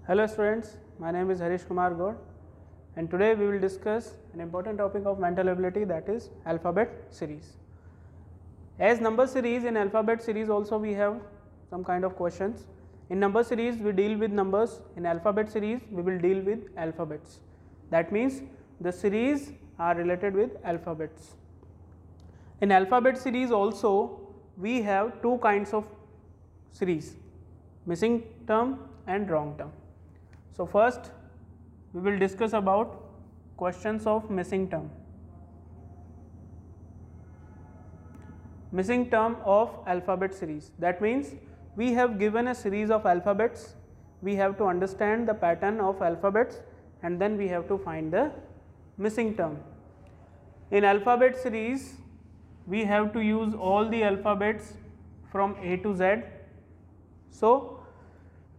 Hello students, my name is Harish Kumar Gaur and today we will discuss an important topic of mental ability, that is alphabet series. As number series, in alphabet series also we have some kind of questions. In number series we deal with numbers, in alphabet series we will deal with alphabets. That means the series are related with alphabets. In alphabet series also we have two kinds of series, missing term and wrong term. So first we will discuss about questions of missing term. Missing term of alphabet series, that means we have given a series of alphabets, we have to understand the pattern of alphabets and then we have to find the missing term. In alphabet series we have to use all the alphabets from A to Z. So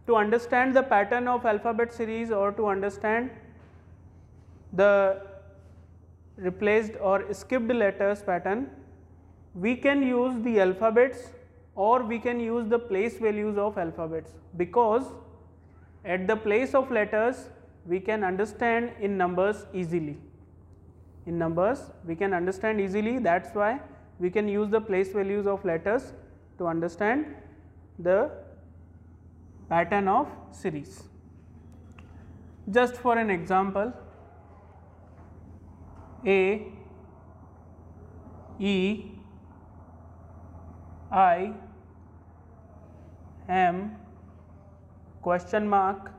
to understand the pattern of alphabet series or to understand the replaced or skipped letters pattern, we can use the alphabets or we can use the place values of alphabets, because at the place of letters we can understand in numbers easily. In numbers we can understand easily, that's why we can use the place values of letters to understand the pattern of series. Just for an example, A, E, I, M, question mark,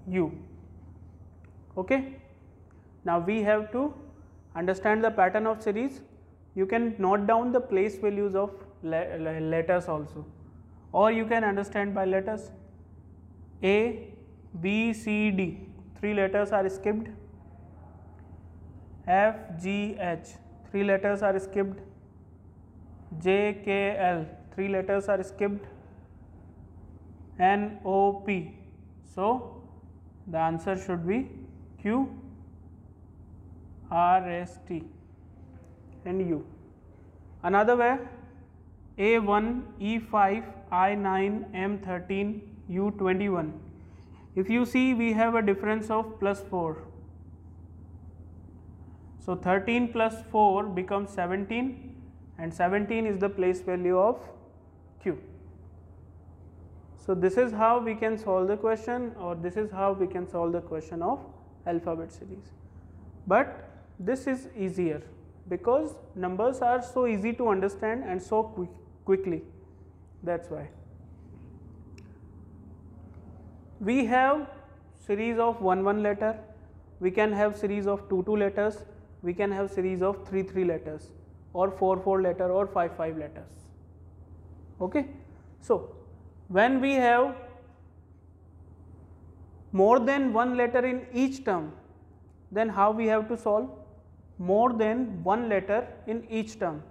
U. Okay. Now we have to understand the pattern of series. You can note down the place values of letters also, or you can understand by letters. A, B, C, D, 3 letters are skipped. F, G, H, 3 letters are skipped. J, K, L, 3 letters are skipped. N, O, P. So the answer should be Q, R, S, T and U. Another way, A1, E5, I9, M13, U21. If you see, we have a difference of +4. So 13 plus 4 becomes 17 and 17 is the place value of Q. So this is how we can solve the question, or this is how we can solve the question of alphabet series. But this is easier because numbers are so easy to understand and so quickly, that's why. We have series of 1 letter, we can have series of 2 letters, we can have series of 3 letters, or 4 letter, or 5 letters. Okay. So when we have more than 1 letter in each term, then how we have to solve? More than 1 letter in each term.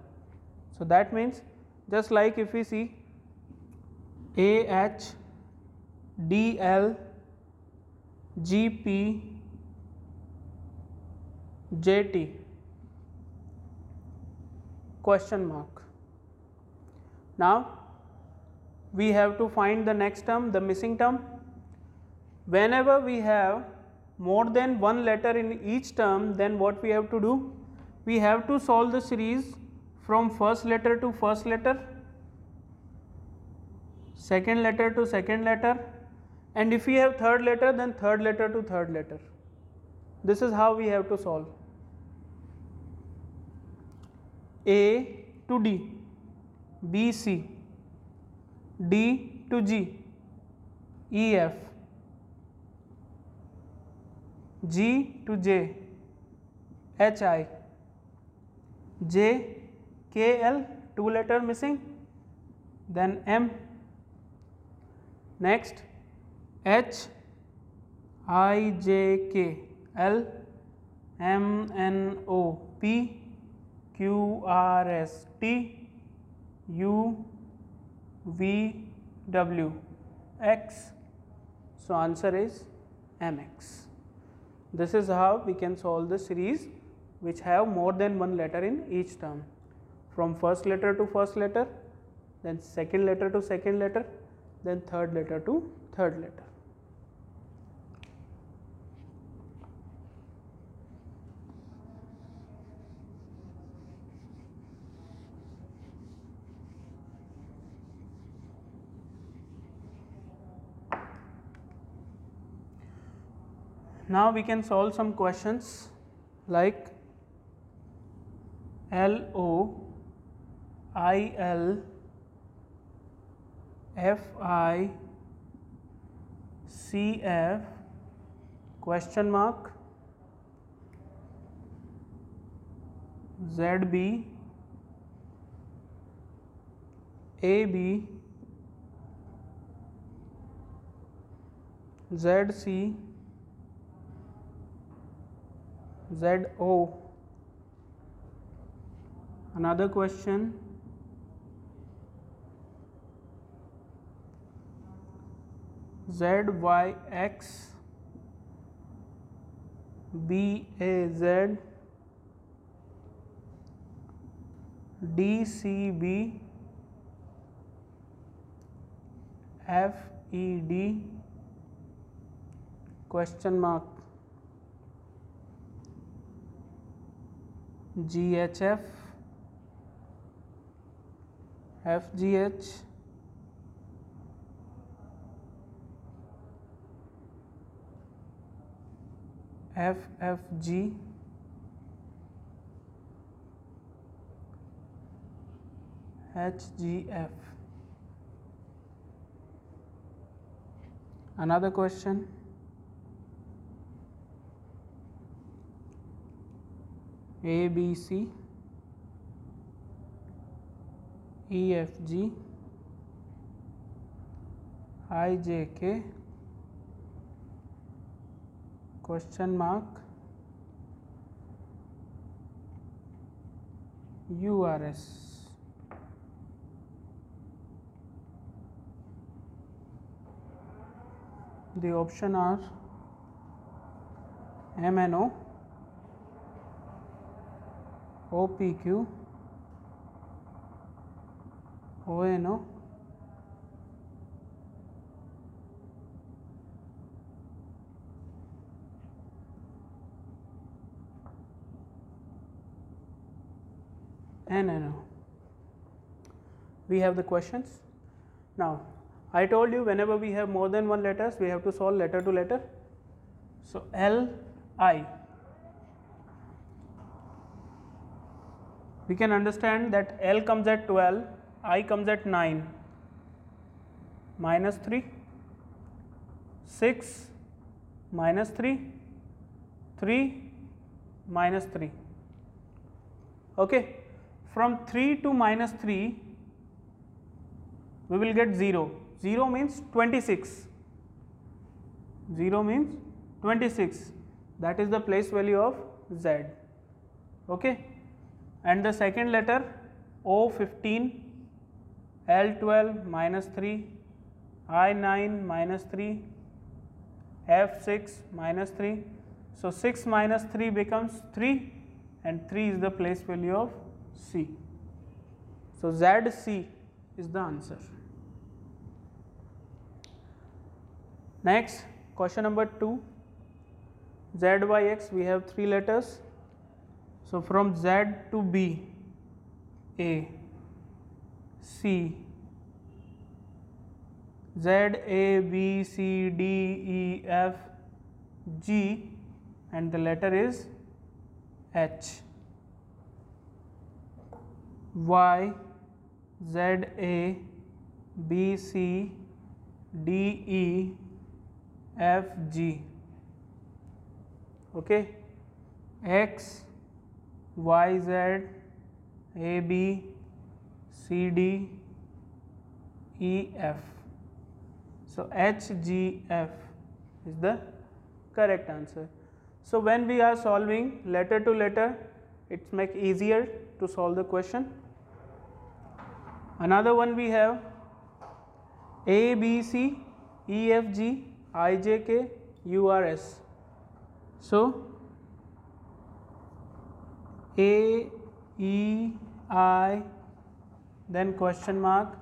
So that means, just like if we see A, H, D, L, G, P, J, T, question mark. Now we have to find the next term, the missing term. Whenever we have more than 1 letter in each term, then what we have to do? We have to solve the series from first letter to first letter, second letter to second letter, and if we have third letter, then third letter to third letter. This is how we have to solve. A to D, B, C, D to G, E, F, G to J, H, I, J, K, L, 2 letter missing, then M. Next H, I, J, K, L, M, N, O, P, Q, R, S, T, U, V, W, X. So answer is MX. This is how we can solve the series which have more than 1 letter in each term, from first letter to first letter, then second letter to second letter, then third letter to third letter. Now we can solve some questions like LOIL FICF question mark ZB AB ZC ZO. Another question, ZYX BAZ DCB FED question mark GHF FGH FFG HGF. Another question, ABC EFG IJK question mark URS. The option are MNO, OPQ, ONO, NNO. We have the questions. Now I told you whenever we have more than one letters we have to solve letter to letter. So LI, we can understand that L comes at 12, I comes at 9, minus 3, 6, minus 3, 3, minus 3. Okay, from 3 to minus 3 we will get 0. 0 means 26. 0 means 26. That is the place value of Z. Okay. And the second letter O15, L12 minus 3, I9 minus 3, F6 minus 3. So 6 minus 3 becomes 3 and 3 is the place value of C. So ZC is the answer. Next, question number 2, ZYX, we have 3 letters. So from Z to B, A, C, Z, A, B, C, D, E, F, G, and the letter is H. Y, Z, A, B, C, D, E, F, G. Okay. X, Y, Z, A, B, C, D, E, F. So H, G, F is the correct answer. So when we are solving letter to letter, it makes easier to solve the question. Another one we have A, B, C, E, F, G, I, J, K, U, R, S. So A, E, I, then question mark.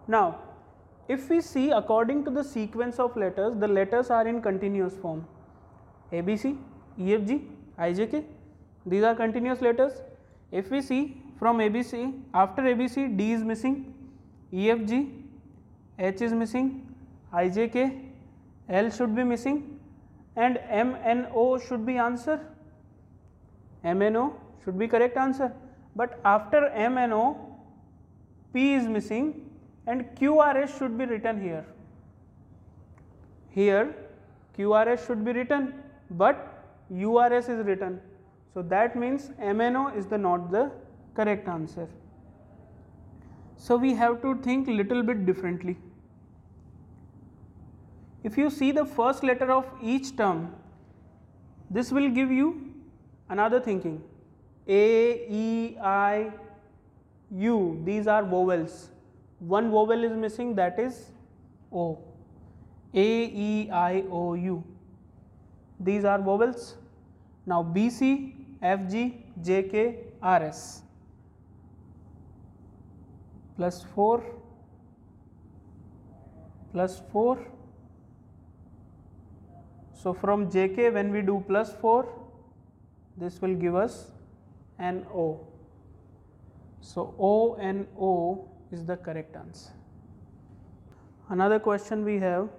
Now if we see according to the sequence of letters, the letters are in continuous form. A, B, C, E, F, G, I, J, K, these are continuous letters. If we see from A, B, C, after A, B, C, D is missing, E, F, G, H is missing, I, J, K, L should be missing and MNO should be answer. MNO should be correct answer, but after MNO P is missing and QRS should be written here. Here QRS should be written, but URS is written. So that means MNO is not the correct answer. So we have to think little bit differently. If you see the first letter of each term, this will give you another thinking. A, E, I, U, these are vowels. One vowel is missing, that is O. A, E, I, O, U. These are vowels. Now B, C, F, G, J, K, R, S. Plus 4, plus 4. So from JK when we do plus 4, this will give us an O. So O and O is the correct answer. Another question we have.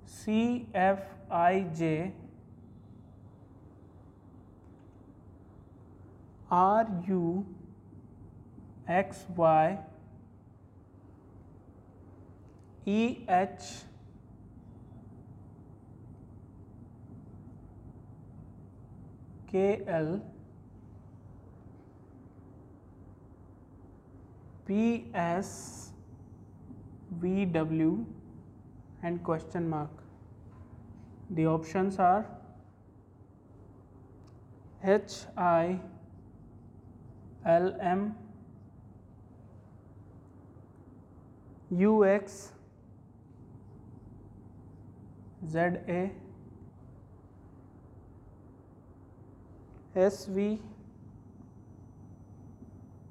C, F, I, J, R, U, X, Y, E, H, K, L, P, S, V, W and question mark. The options are H, I, L, M, U, X, Z, A, S, V,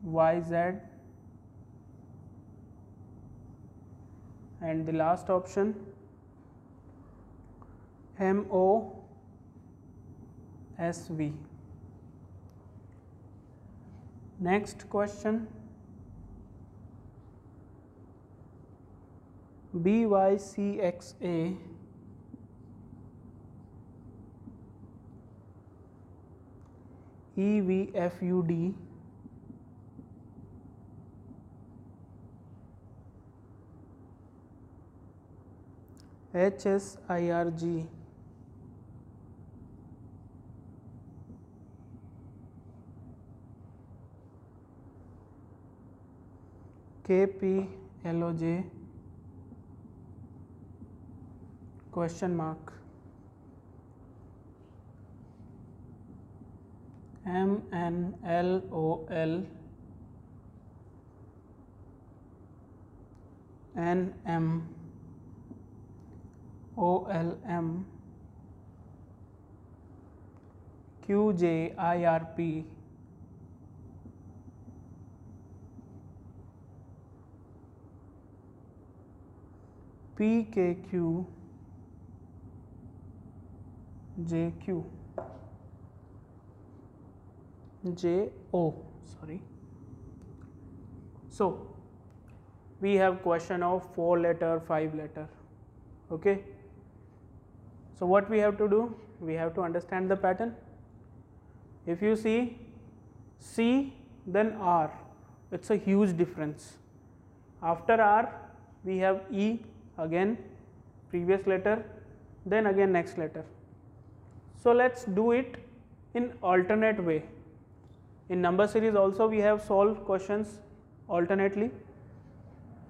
Y, Z and the last option M, O, S, V. Next question. B, Y, C, X, A, E, V, F, U, D, H, S, I, R, G, K, P, L, O, J, question mark, M, N, L, O, L, N, M, O, L, M, Q, J, I, R, P, P, K, Q, J, Q, J, O, sorry. So we have question of 4 letter, 5 letter, okay. So what we have to do? We have to understand the pattern. If you see C then R, it's a huge difference. After R we have E, again previous letter, then again next letter. So let's do it in alternate way. In number series also we have solved questions alternately.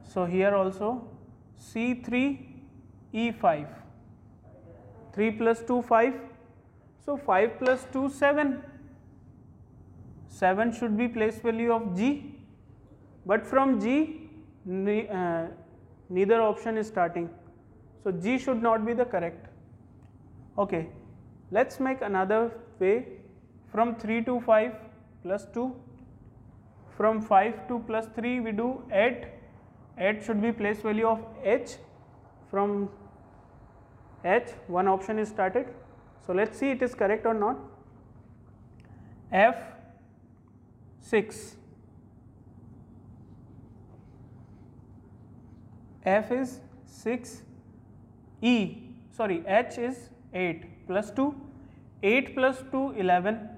So here also C3 E5, 3 plus 2 5, so 5 plus 2 7, 7 should be place value of G, but from G neither option is starting, so G should not be the correct. Okay, let's make another way. From 3 to 5 plus 2, from 5 to plus 3 we do 8, 8 should be place value of H, from H one option is started. So let's see it is correct or not. F6, F is 6, H is 8 plus 2, 8 plus 2 11,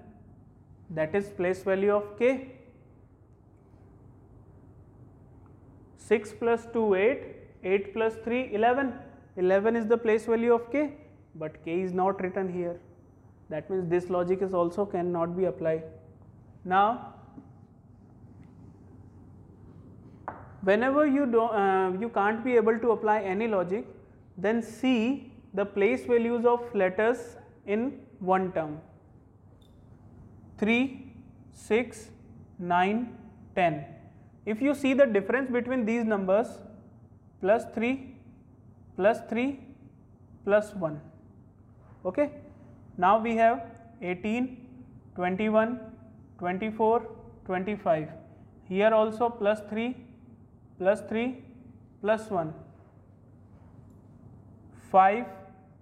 that is place value of k. 6 plus 2 8, 8 plus 3 11, 11 is the place value of k, but k is not written here. That means this logic is also cannot be applied. Now whenever you can't be able to apply any logic, then see the place values of letters in one term. 3, 6, 9, 10. If you see the difference between these numbers, plus 3, plus 3, plus 1. Okay. Now we have 18, 21, 24, 25. Here also plus 3, plus 3, plus 1. 5,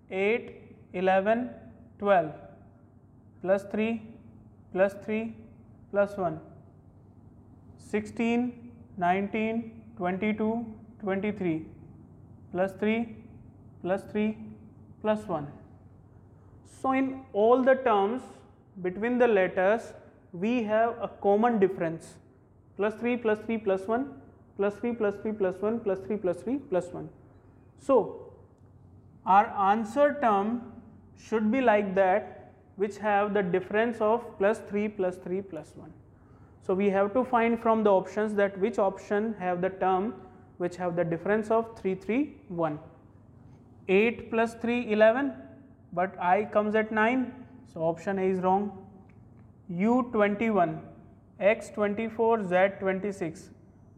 8, 11, 12, plus 3, plus 3, plus 1. 16, 19, 22, 23, plus 3, plus 3, plus 1. So in all the terms between the letters, we have a common difference, plus 3, plus 3, plus 1, plus 3, plus 3, plus 1, plus 3, plus 3, plus 1. So our answer term should be like that, which have the difference of plus 3, plus 3, plus 1. So we have to find from the options that which option have the term which have the difference of 3, 3, 1. 8 plus 3 11, but I comes at 9, so option A is wrong. U 21, X 24, Z 26,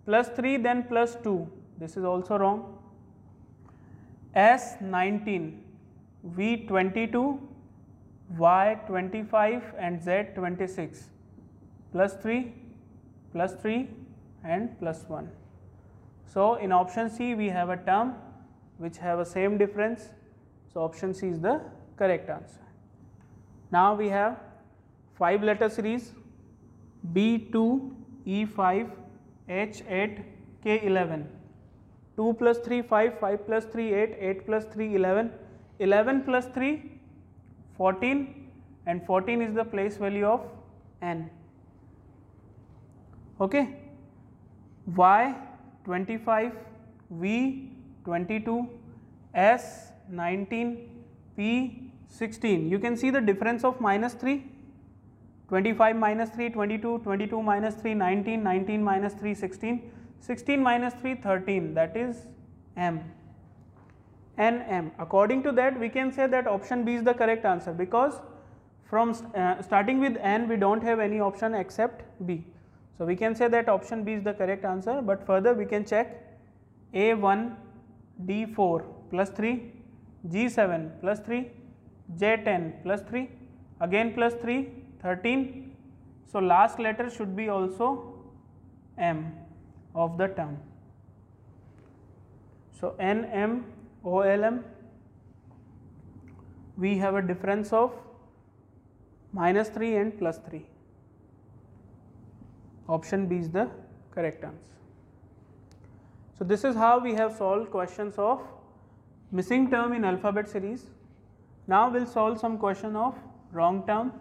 plus 3 then plus 2, this is also wrong. S 19, V 22, Y 25 and Z 26, plus 3, plus 3 and plus 1. So in option C we have a term which have a same difference, so option C is the correct answer. Now we have 5 letter series B2, E5, H8, K11. 2 plus 3 5, 5 plus 3 8, 8 plus 3 11, 11 plus 3 14, and 14 is the place value of n. Okay. Y 25, V 22, S 19, P 16. You can see the difference of minus 3, 25 minus 3 22, 22 minus 3 19, 19 minus 3 16, 16 minus 3 13, that is M. N M. According to that we can say that option B is the correct answer, because from starting with N we don't have any option except B. So we can say that option B is the correct answer, but further we can check A1, D4 plus 3, G7 plus 3, J10 plus 3, again plus 3, 13. So last letter should be also M of the term. So N, M, O, L, M, we have a difference of minus 3 and plus 3. Option B is the correct answer. So this is how we have solved questions of missing term in alphabet series. Now we'll solve some question of wrong term.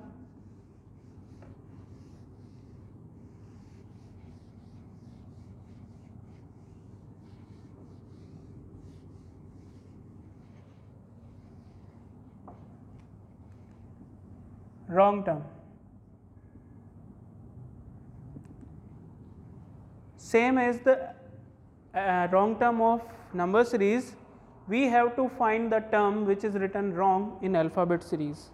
Wrong term. Same as the wrong term of number series, we have to find the term which is written wrong in alphabet series.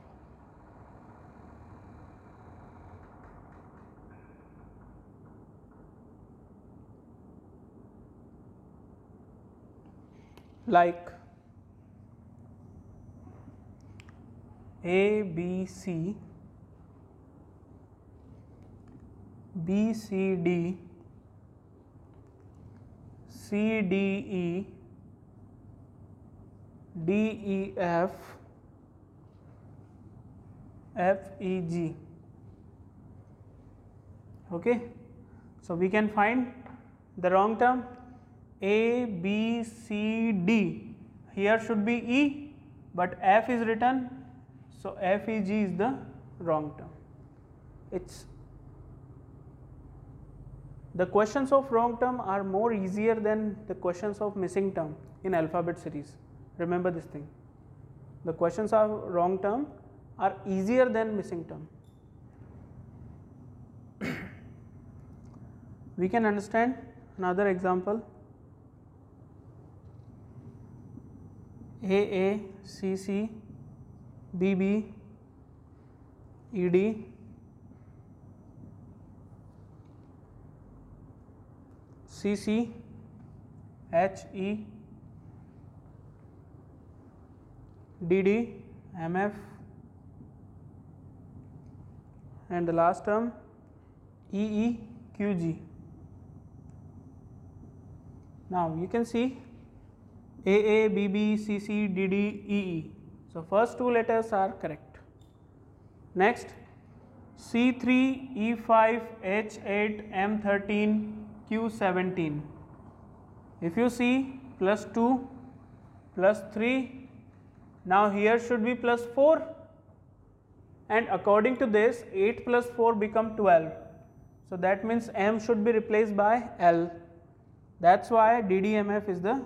Like A, B, C, B, C, D, C, D, E, D, E, F, F, E, G. Okay, so we can find the wrong term. A, B, C, D. Here should be E, but F is written, so F, E, G is the wrong term. It's the questions of wrong term are more easier than the questions of missing term in alphabet series. Remember this thing. The questions of wrong term are easier than missing term. We can understand another example. AA, CC, BB, ED, CC, HE, DD, MF, and the last term EE, QG. Now you can see AA, BB, CC, DD, EE. So first two letters are correct. Next, C3, E5, H8, M13, Q17. If you see plus 2, plus 3, now here should be plus 4, and according to this 8 plus 4 become 12. So that means M should be replaced by L. That's why DDMF is the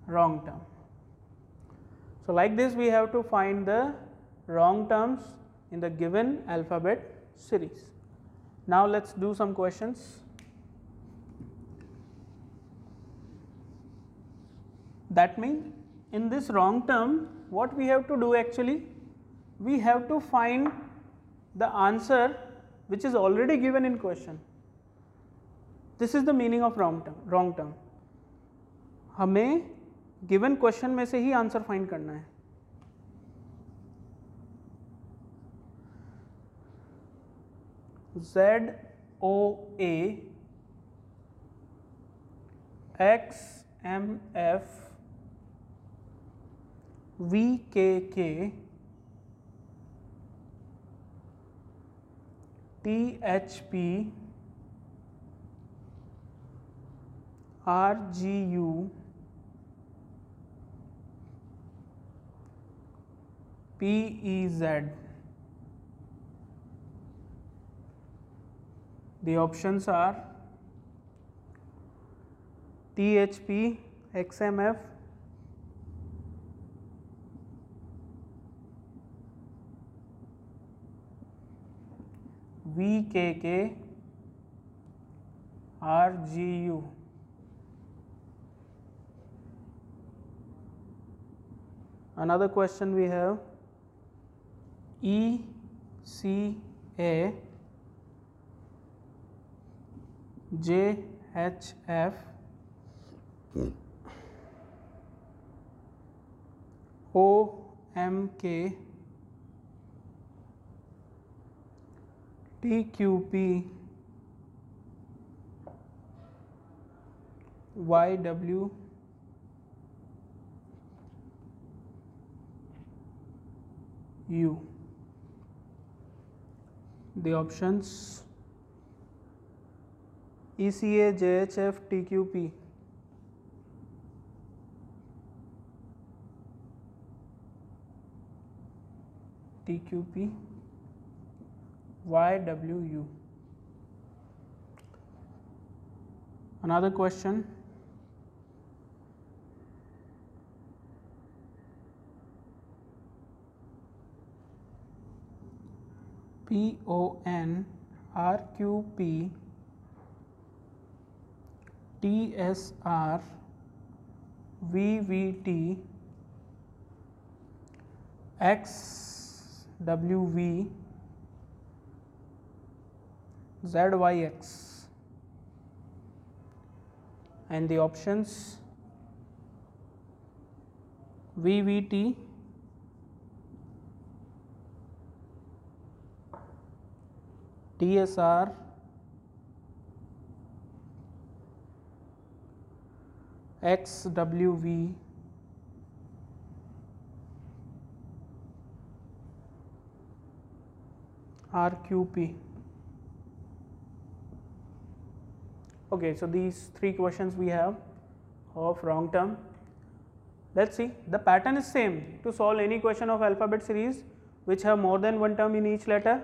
wrong term. So like this we have to find the wrong terms in the given alphabet series. Now let's do some questions. That means in this wrong term, what we have to do actually, we have to find the answer which is already given in question. This is the meaning of wrong term. हमें given question में से ही answer find करना है. ZOA, XMF, VKK, THP, RGU, PEZ. The options are THP, XMF, VKK, RGU. Another question we have ECA, JHF, OMK, TQP, YW, U. The options ECA, JHF, TQP. TQP, YWU. Another question. PON, RQP, TSR, VVT, XWV, ZYX. And the options VVT, TSR, XWV, RQP. Okay, so these three questions we have of wrong term. Let's see, the pattern is same to solve any question of alphabet series which have more than one term in each letter,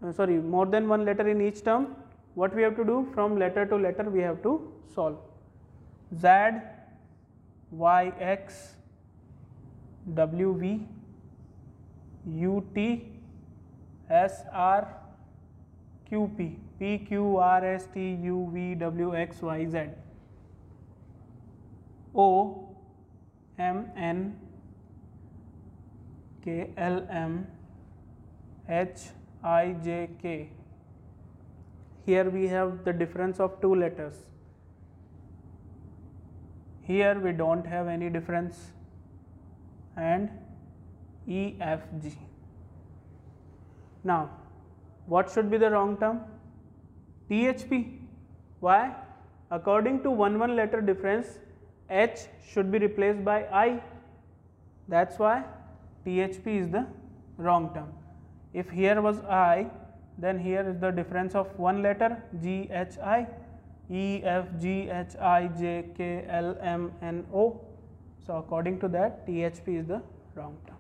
more than one letter in each term. What we have to do, from letter to letter we have to solve. Z, Y, X, W, V, U, T, S, R, Q, P, P, Q, R, S, T, U, V, W, X, Y, Z, O, M, N, K, L, M, H, I, J, K. Here we have the difference of two letters. Here we don't have any difference, and E, F, G. Now, what should be the wrong term? THP. Why? According to one letter difference, H should be replaced by I. That's why THP is the wrong term. If here was I, then here is the difference of one letter, G, H, I, E, F, G, H, I, J, K, L, M, N, O. So according to that, THP is the wrong term.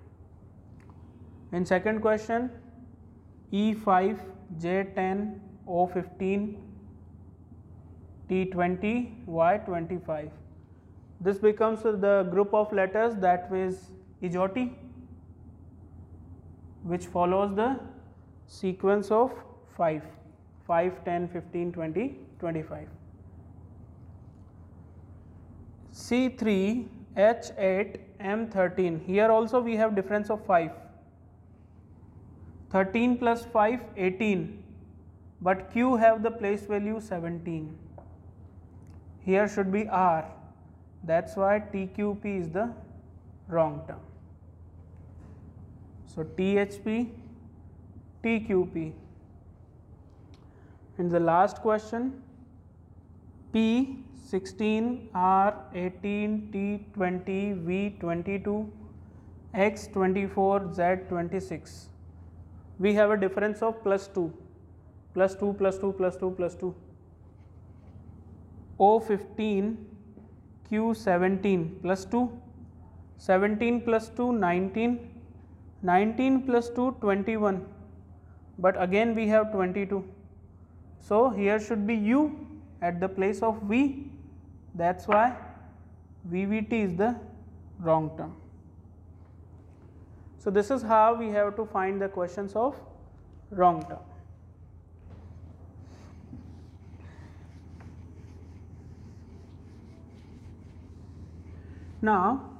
In second question, E5, J10, O15, T20, Y25. This becomes the group of letters that is Ijoti, which follows the sequence of 5, 10, 15, 20, 25. C3, H8, M13. Here also we have difference of 5. 13 plus 5, 18. But Q have the place value 17. Here should be R. That's why TQP is the wrong term. So THP, TQP. And the last question, P16, R18, T20, V22, X24, Z26. We have a difference of plus 2, plus 2, plus 2, plus 2, plus 2. O15, Q17 plus 2, 17 plus 2, 19, 19 plus 2, 21, but again we have 22. So here should be U at the place of V, that's why VVT is the wrong term. So this is how we have to find the questions of wrong term. Now,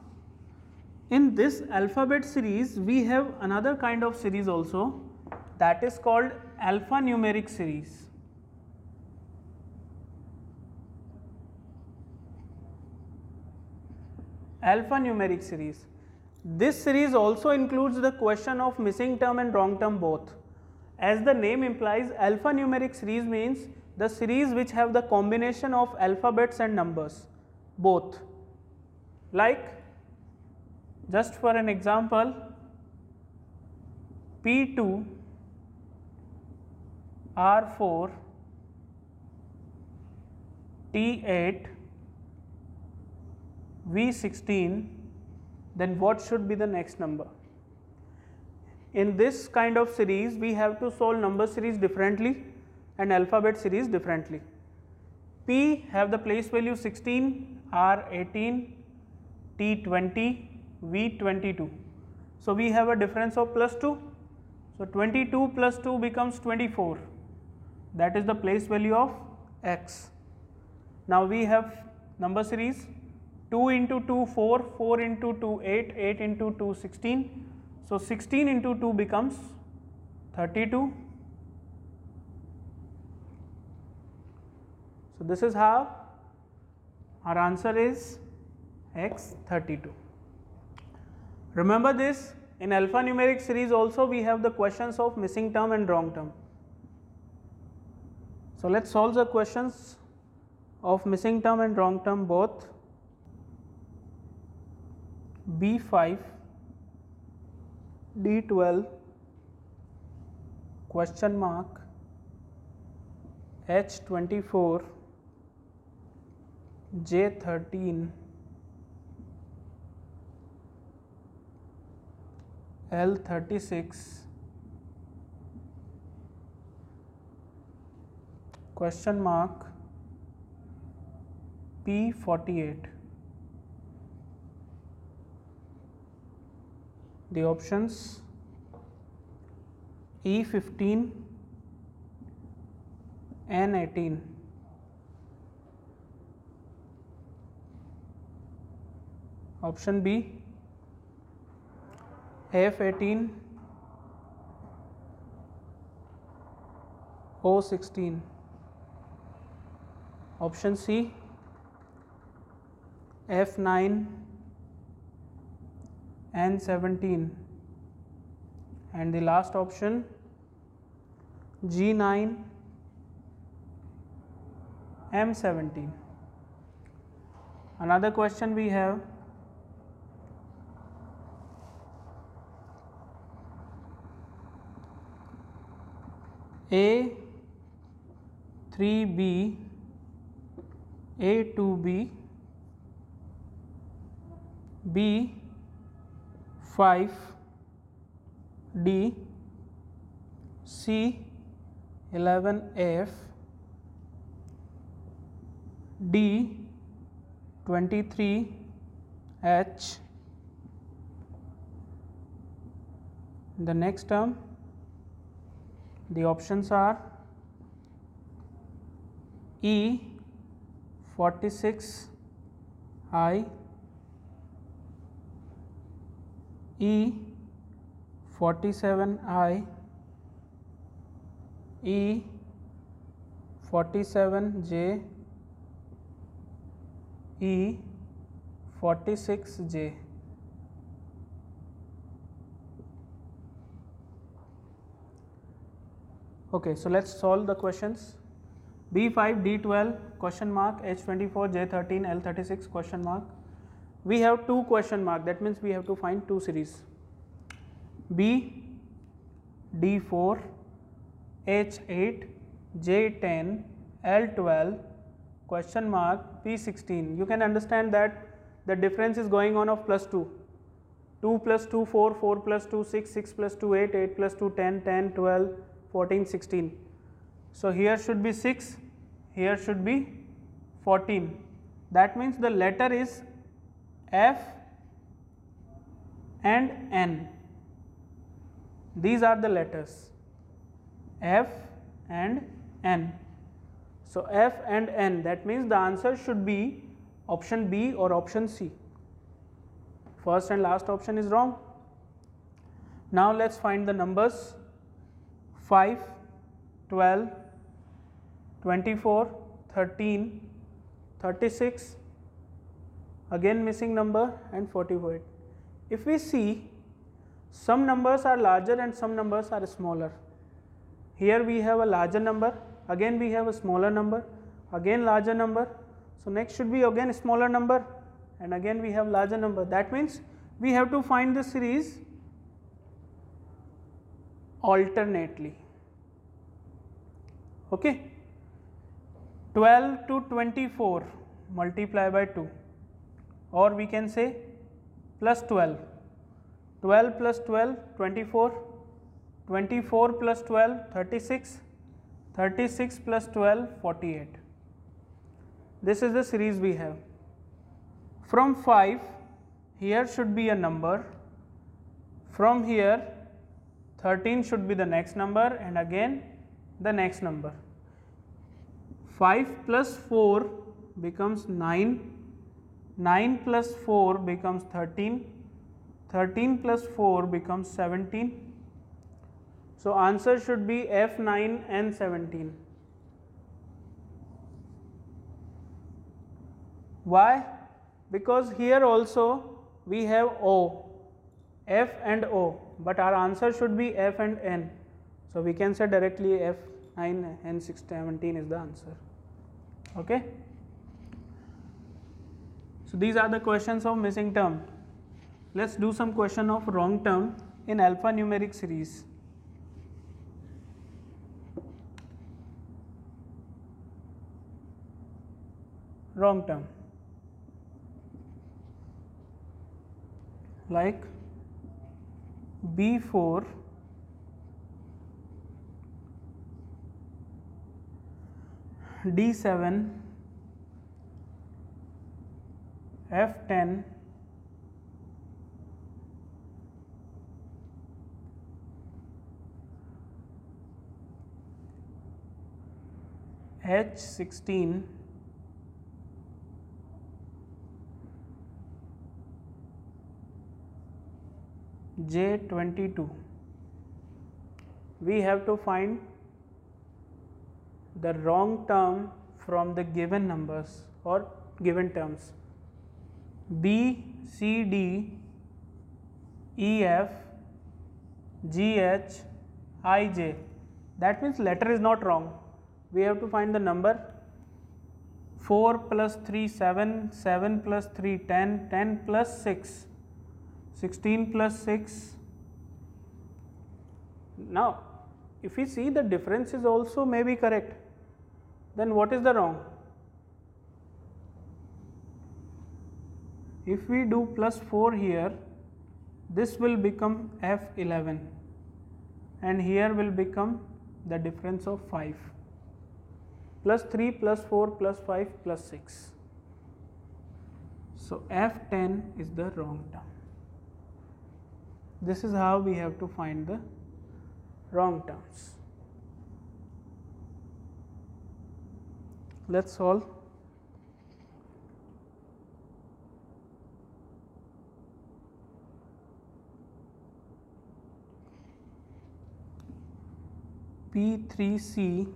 in this alphabet series, we have another kind of series also, that is called alphanumeric series. Alphanumeric series. This series also includes the question of missing term and wrong term both. As the name implies, alphanumeric series means the series which have the combination of alphabets and numbers, both. Like, just for an example, P2, R4, T8, V16, then what should be the next number? In this kind of series, we have to solve number series differently and alphabet series differently. P have the place value 16, R18, T20, V22. So we have a difference of plus 2. So 22 plus 2 becomes 24. That is the place value of X. Now we have number series 2 into 2, 4, 4 into 2, 8, 8 into 2, 16. So 16 into 2 becomes 32. So this is how our answer is X 32. Remember this, in alphanumeric series also we have the questions of missing term and wrong term. So let's solve the questions of missing term and wrong term both. B5, D12, question mark, H24, J13, L36, question mark P48. The options E15, N18. Option B, F18, O16. Option C, F9, N17. And the last option, G9, M17. Another question we have, A3B, A2B, B5D, C11F, D23H. The next term, the options are E46I, E47I, E47J, E46J. Okay, so let's solve the questions. B5, D12, question mark, H24, J13, L36, question mark. We have two question mark, that means we have to find two series. B, D4, H8, J10, L12, question mark, P16. You can understand that the difference is going on of plus 2. 2 plus 2, 4, 4 plus 2, 6, 6 plus 2, 8, 8 plus 2, 10, 10, 12, 14, 16. So here should be 6, here should be 14. That means the letter is F and N. These are the letters F and N. So F and N, that means the answer should be option B or option C. First and last option is wrong. Now let's find the numbers 5, 12, 24, 13, 36, again missing number, and 48. If we see, some numbers are larger and some numbers are smaller. Here we have a larger number, again we have a smaller number, again larger number. So next should be again smaller number, and again we have larger number. That means we have to find the series alternately. Okay, 12 to 24 multiply by 2, or we can say plus 12, 12 plus 12 24, 24 plus 12 36, 36 plus 12 48. This is the series we have. From 5, here should be a number, from here 13 should be the next number, and again the next number. 5 plus 4 becomes 9, 9 plus 4 becomes 13, 13 plus 4 becomes 17. So answer should be F9 and 17. Why? Because here also we have O, F and O, but our answer should be F and N. So we can say directly F9 and 17 is the answer. Okay. So these are the questions of missing term. Let's do some question of wrong term in alphanumeric series. Wrong term. like B4, D7, F10, H16, J22. We have to find the wrong term from the given numbers or given terms. B, C, D, E, F, G, H, I, J. That means letter is not wrong. We have to find the number. 4 plus 3, 7, 7 plus 3, 10, 10 plus 6, 16 plus 6. Now, if we see the difference is also may be correct, then what is the wrong? If we do plus 4 here, this will become F11 and here will become the difference of 5. Plus 3 plus 4 plus 5 plus 6. So F10 is the wrong term. This is how we have to find the wrong terms. Let's solve. P3C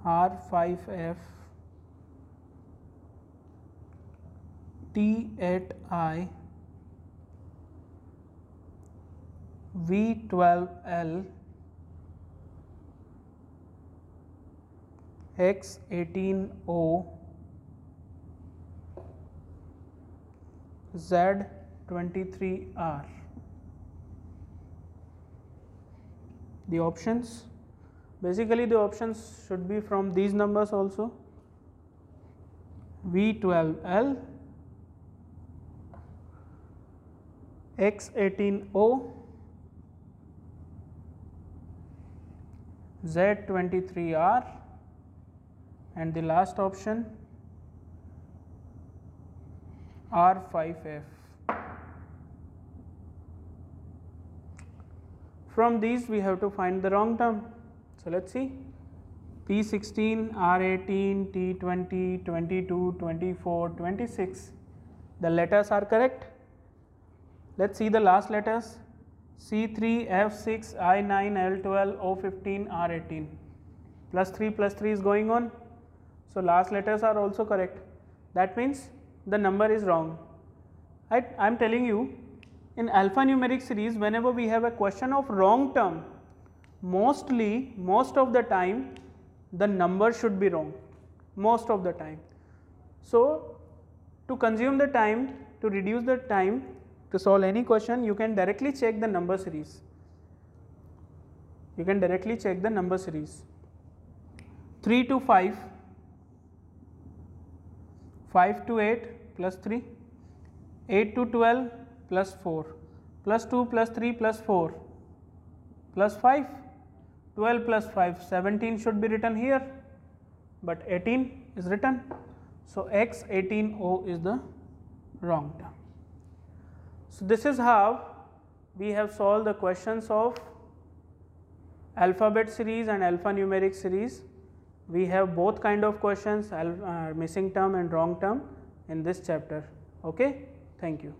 R5F T8I V12L X18O Z23R. The options, basically the options should be from these numbers also. V12L, X18O, Z23R, and the last option R5F. From these we have to find the wrong term. So let's see. P16, R18, T20, 22, 24, 26. The letters are correct. Let's see the last letters. C3, F6, I9, L12, O15, R18. Plus 3 is going on. So last letters are also correct. That means the number is wrong. I am telling you, in alphanumeric series, whenever we have a question of wrong term, most of the time the number should be wrong, most of the time. So to consume the time, to reduce the time to solve any question, you can directly check the number series. You can directly check the number series. 3 to 5, 5 to 8 plus 3, 8 to 12 plus 4, plus 2 plus 3 plus 4 plus 5, 12 plus 5, 17 should be written here, but 18 is written. So X18O is the wrong term. So this is how we have solved the questions of alphabet series and alphanumeric series. We have both kind of questions, missing term and wrong term, in this chapter. Okay, thank you.